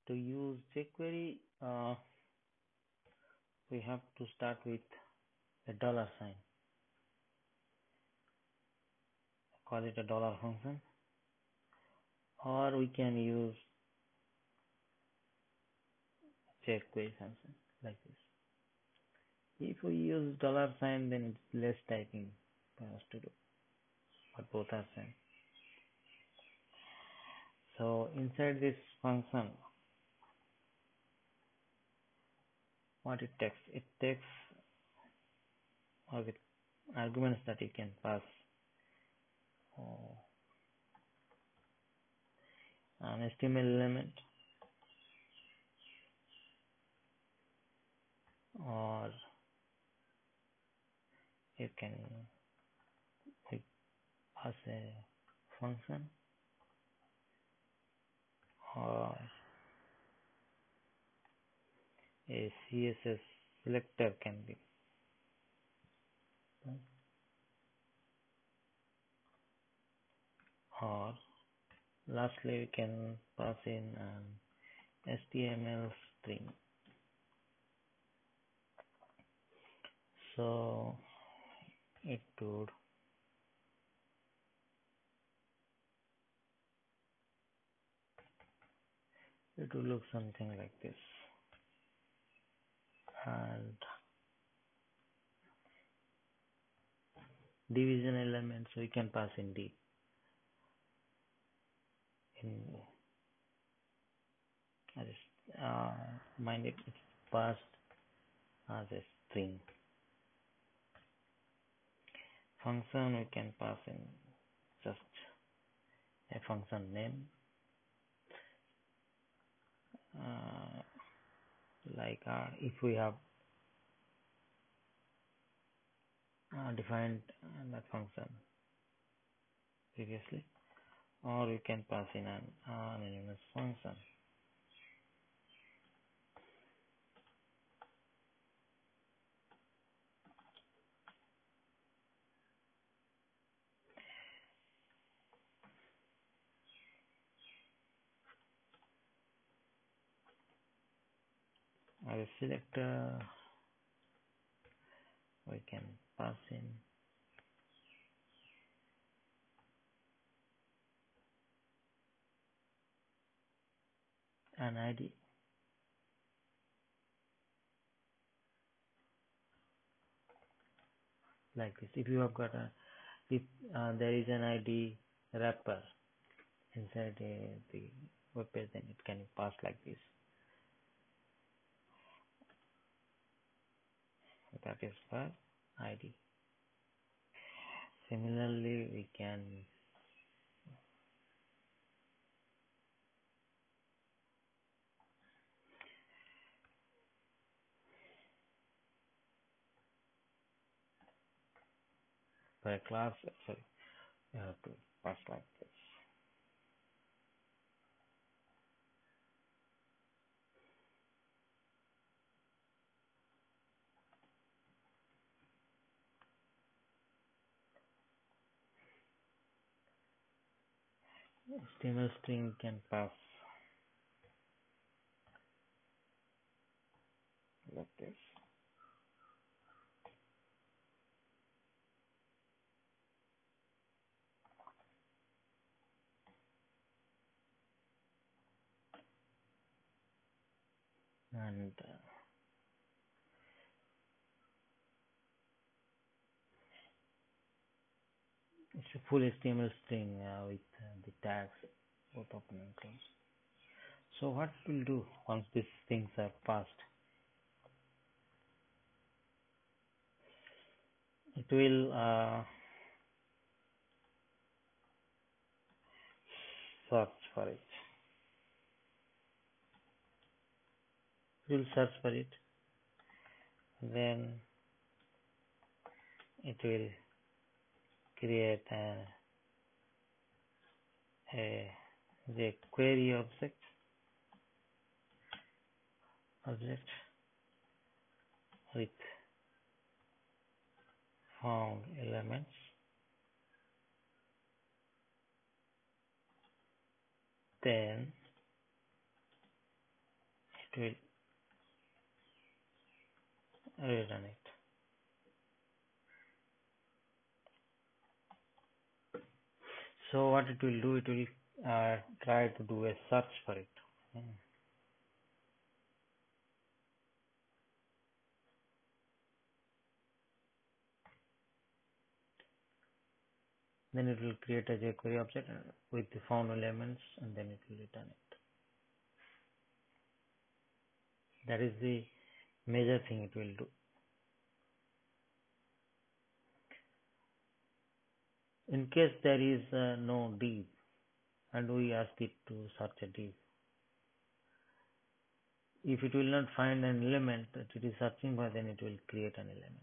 To use jQuery, we have to start with a dollar sign. Call it a dollar function, or we can use jQuery function like this. If we use dollar sign, then it's less typing for us to do, but both are same. So inside this function, what it takes or with arguments that you can pass an HTML element, or you can pass a function, or a CSS selector can be. Or lastly, we can pass in an HTML string. So it would look something like this, and division elements we can pass in D. Mind it, it's passed as a string. Function we can pass in just a function name, like if we have defined that function previously, or we can pass in an anonymous function. As a selector, we can pass in an ID, like this. If you have got there is an ID wrapper inside the web page, then it can pass like this. That is for ID. Similarly, we can for a class, you have to pass like this. HTML string can pass like this. And it's a full HTML string with the tags both open and closed. So what we'll do once these things are passed, it will search for it. It will search for it, then it will create a query object with found elements. Then will rerun it. So what it will do, it will try to do a search for it. Then it will create a jQuery object with the found elements, and then it will return it. That is the major thing it will do. In case there is no div, and we ask it to search a div, if it will not find an element that it is searching for, then it will create an element.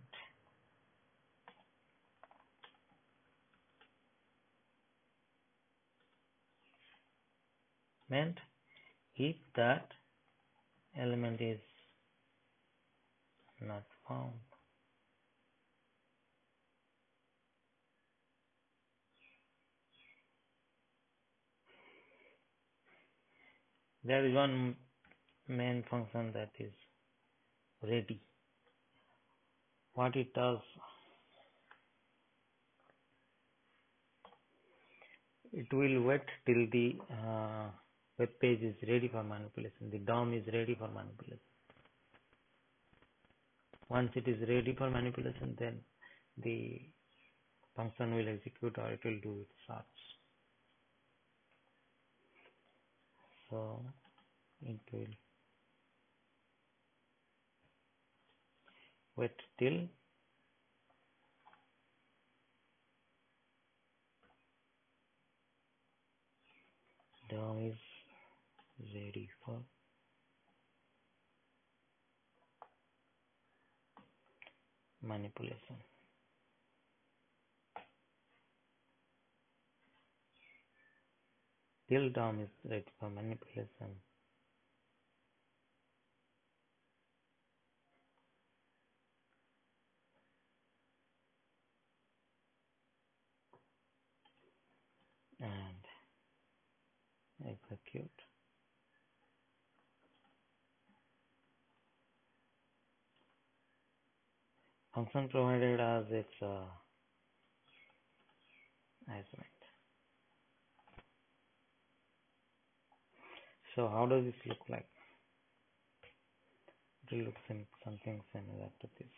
Meant if that element is not found, there is one main function that is ready. What it does, it will wait till the web page is ready for manipulation. The DOM is ready for manipulation. Once it is ready for manipulation, then the function will execute, or it will do its search. So it will wait till DOM is ready for manipulation. Till DOM is ready for manipulation, and execute. Function provided as its assignment. So how does this look like? It will look something similar to this.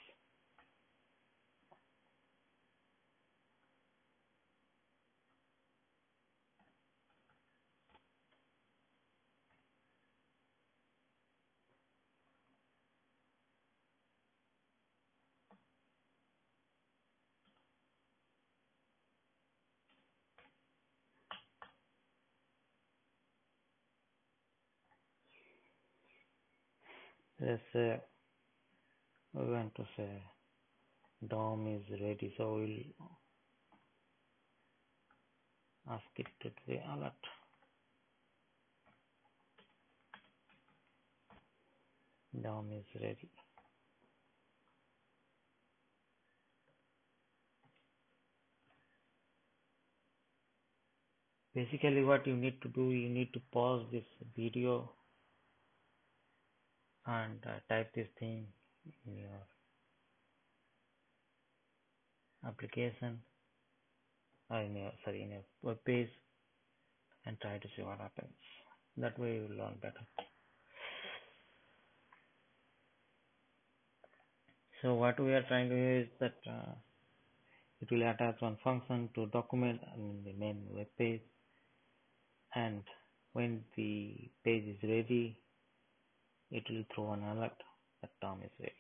Let's say we want to say DOM is ready, so we'll ask it to do the alert. DOM is ready. Basically what you need to do, you need to pause this video and type this thing in your application, or in your web page, and try to see what happens. That way you will learn better. So what we are trying to do is that it will attach one function to document in the main web page, and when the page is ready, it will throw an alert that DOM is ready.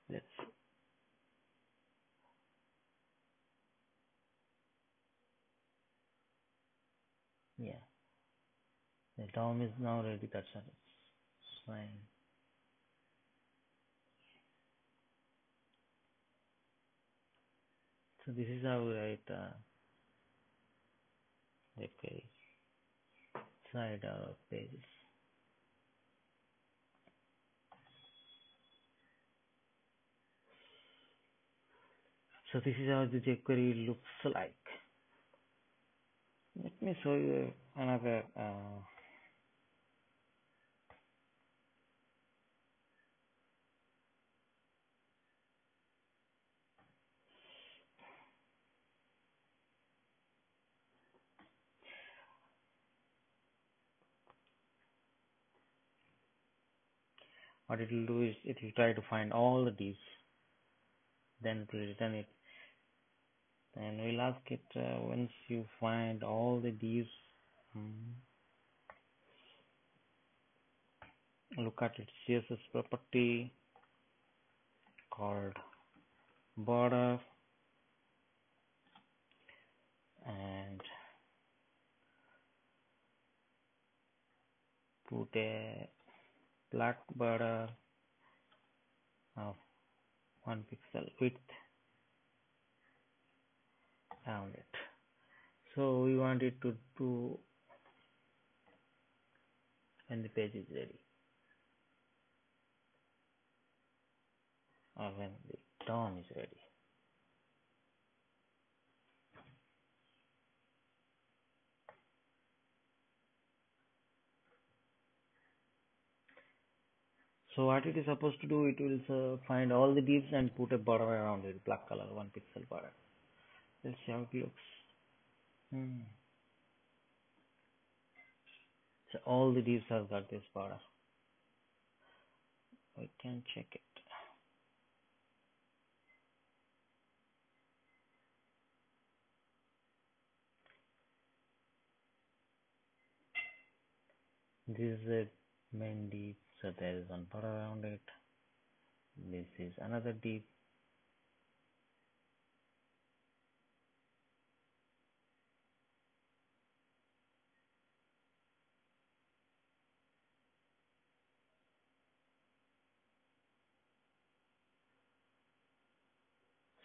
Let's see. Yeah, the DOM is now ready. That's fine. So this is how we write the page side our pages. So this is how the jQuery looks like. Let me show you another What it will do is it will try to find all the divs, then it will return it. Then we'll ask it once you find all the divs, look at its CSS property called border and put a black border of 1 pixel width around it. So we want it to do when the page is ready or when the DOM is ready. So what it is supposed to do, it will find all the divs and put a border around it, black color, 1 pixel border. Let's see how it looks. So all the divs have got this border. We can check it. This is a main div, so there is one border around it. This is another div.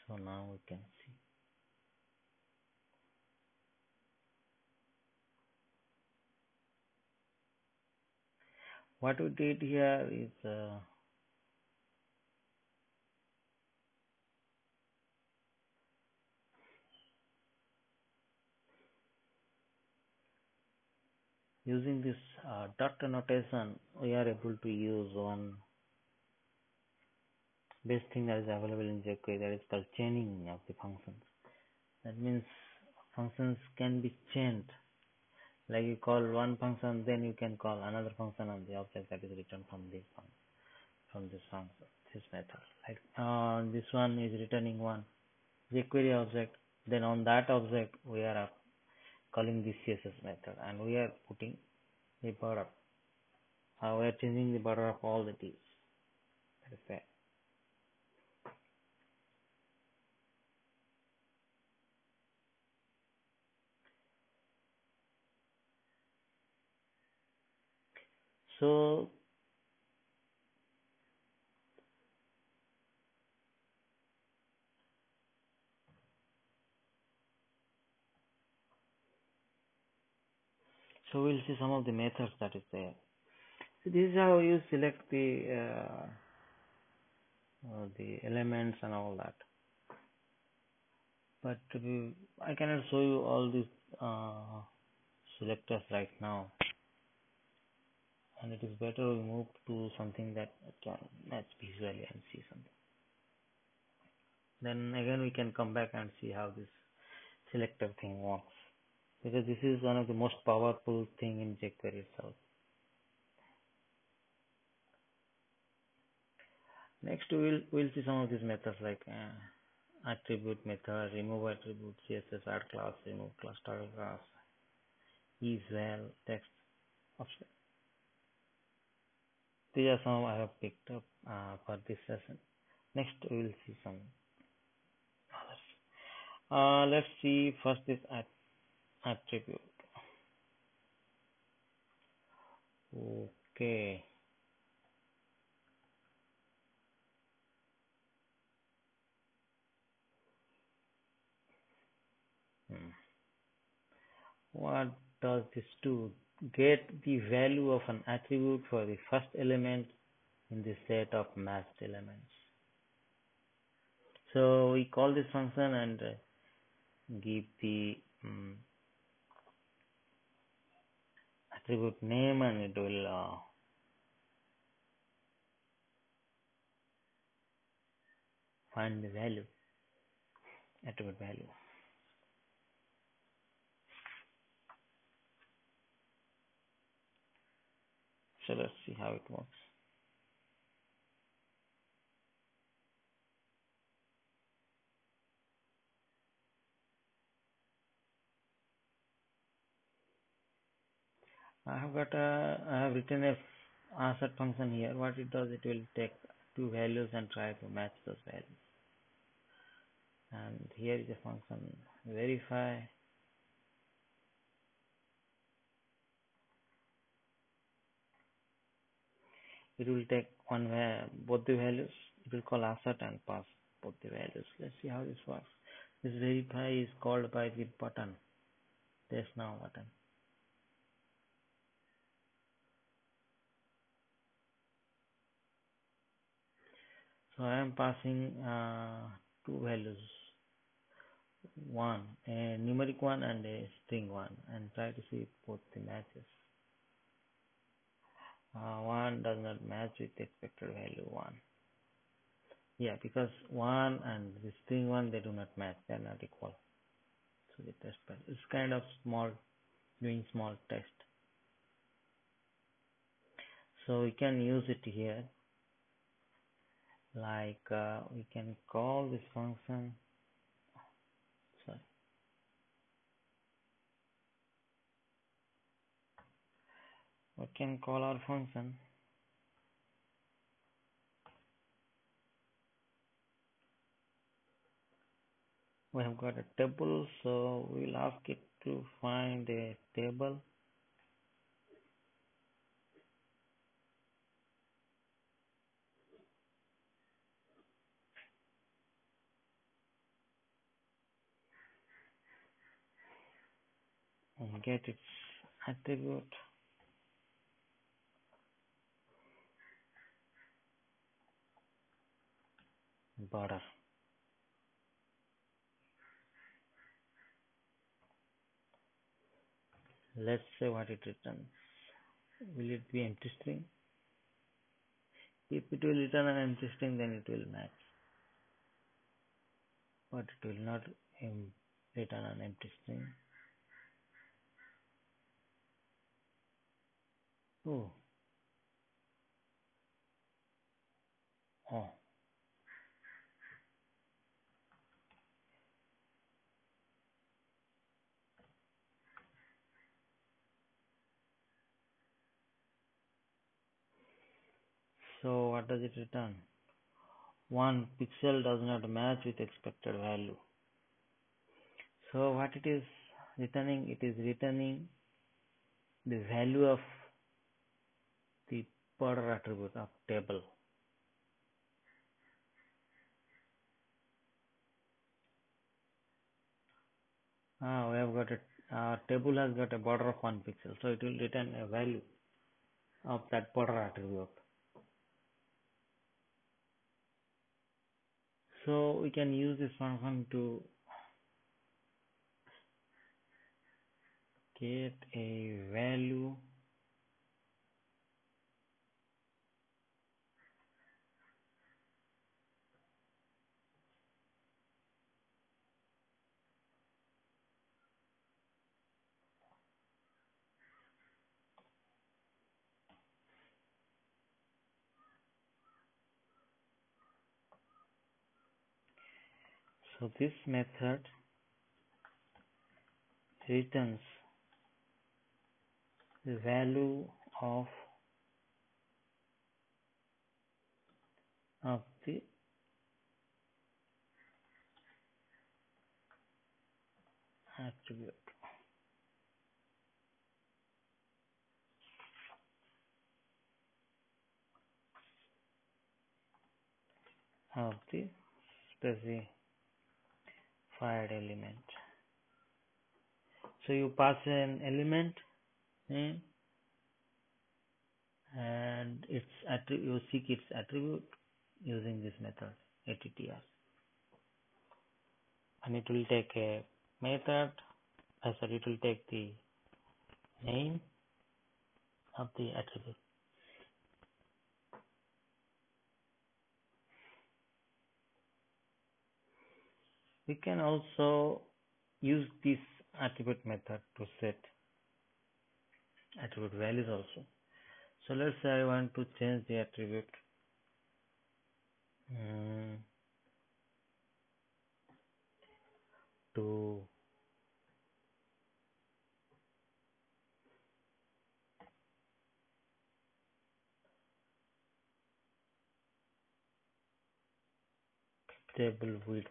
So now we can see. What we did here is using this dot notation, we are able to use one best thing that is available in jQuery, that is called chaining of the functions. That means functions can be chained. Like you call one function, then you can call another function on the object that is returned from this function, from this function, this method. Like this one is returning one jQuery object. Then on that object we are calling this CSS method, and we are putting the border. We are changing the border of all the divs. That is fair. So we'll see some of the methods that is there. So this is how you select the elements and all that. But I cannot show you all these selectors right now, and it is better we move to something that can match visually and see something. Then again we can come back and see how this selector thing works, because this is one of the most powerful thing in jQuery itself. Next we'll see some of these methods like attribute method, remove attribute, CSS add class, remove class, toggle class, is well, text option. These are some I have picked up for this session. Next we will see some others. Let's see first this attribute. Okay. What does this do? Get the value of an attribute for the first element in the set of matched elements. So we call this function and give the attribute name, and it will find the value, attribute value. So let's see how it works. I have written a assert function here. What it does, it will take two values and try to match those values. And here is a function verify. It will take both the values. It will call assert and pass both the values. Let's see how this works. This verify is called by the button, test now button. So I am passing two values, one a numeric one and a string one, and try to see if both the matches. One does not match with the expected value one. Yeah, because one and the string one, they do not match, they are not equal. So the test pass. It's kind of doing small test. So we can use it here, like we can call this function. Sorry. We can call our function. We have got a table, so we'll ask it to find a table. And get its attribute. Border. Let's say what it returns. Will it be empty string? If it will return an empty string, then it will match. But it will not return an empty string. Oh. Oh. So what does it return? One pixel does not match with expected value. So what it is returning? It is returning the value of the border attribute of table. We have got a table has got a border of 1 pixel, so it will return a value of that border attribute. So we can use this function to get a value So this method returns the value of the attribute of the specified element. So you pass an element name and you seek its attribute using this method attr, and it will take a method. It will take the name of the attribute. We can also use this attribute method to set attribute values also. So let's say I want to change the attribute to table width.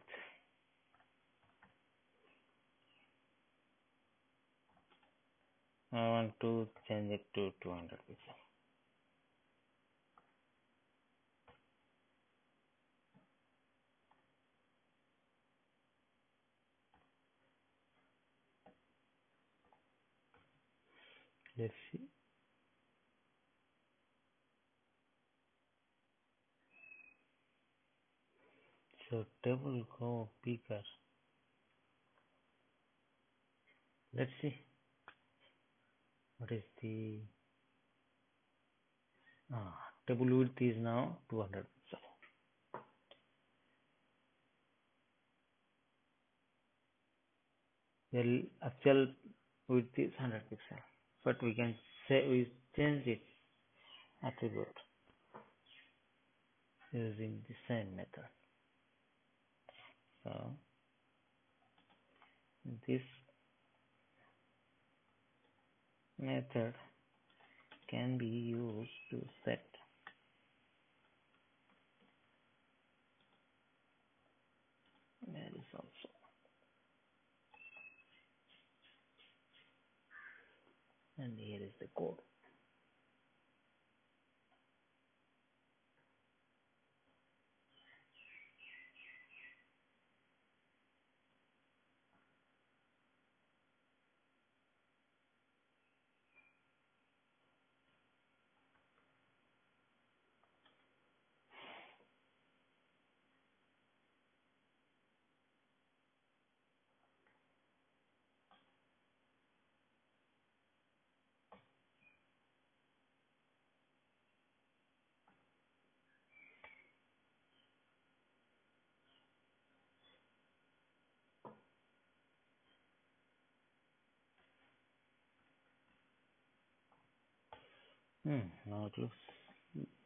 I want to change it to 200 pixels. Let's see. So table go bigger. Let's see what is the table width is now 200 pixels. The actual width is 100 pixels, but we can say we change it attribute using the same method. So this method can be used to set values also, and here is the code. Now it looks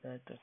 better.